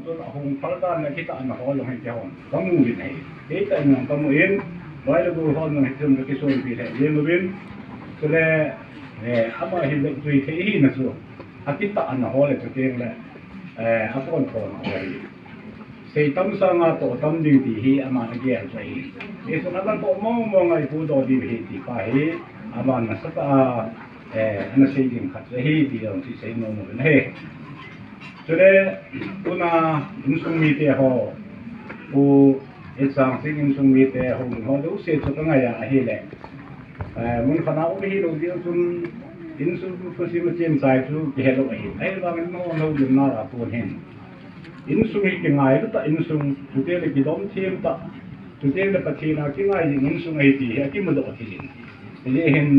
tu hong phal dan la kita na hol lo he hon kamu bin nei ke ta na kamu in loi lo bu hon no hitum ke so bi le ye bin so le ama hi le tui ke hi na so akita na hol le ke le apon ko na oi sei tam sa nga to tam ding ti hi ama na ge sai e so na ban to mo ngai pu do di hi ti pa hi ama na sa ta ana sei ding khat hi ti dong si sei no no ne cho nên una insung mi te ho u exam sing insung mi te ho ho lu se cho ka ya hi le mun khana u hi lo dio chun insung fu si ma chen sai chu ke lo hi ai ba men no no lim na ra tu hen insung hi ke ngai ta insung tu te le ki dom thiem ta tu te le pathi na ki ngai jing insung ai ti ha ki mo do thi ni ye hen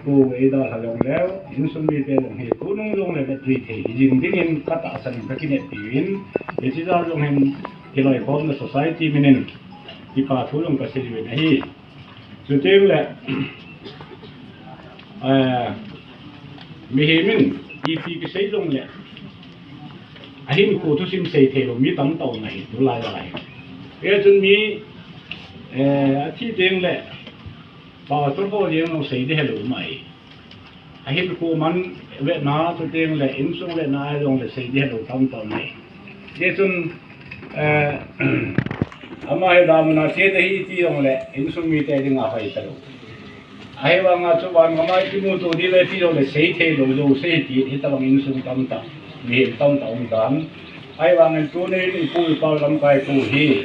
cô ấy đó là lòng léo những số mi tên lòng hệ cố nông lòng này là tùy thể dừng cái nên cắt tạo thành các cái nét tuyến để chỉ ra lòng hình cái loại form là society mình thì cả số lòng cái sự việc này sự thêm là mi hệ mình đi cái xây lòng này anh cô thu xin xây thể lòng mi tấm tàu này tôi lại bây giờ mi thi tiếng là bảo tôi có riêng nó xây để hello mày, anh cô man Việt Nam tôi riêng là in xuống Việt Nam rồi là xây để hello tam tàu này, thế nên ama hay làm nó chế đấy thì ông là in xuống mi tay thì ngã phải tao, ai bảo ngã cho bạn ngã mai thì mua đồ đi về thì rồi là xây thế rồi xây thì tao bằng in xuống tam tàu, mi tam tàu tam, ai bảo ngã chỗ này thì cô bảo làm cái cô hi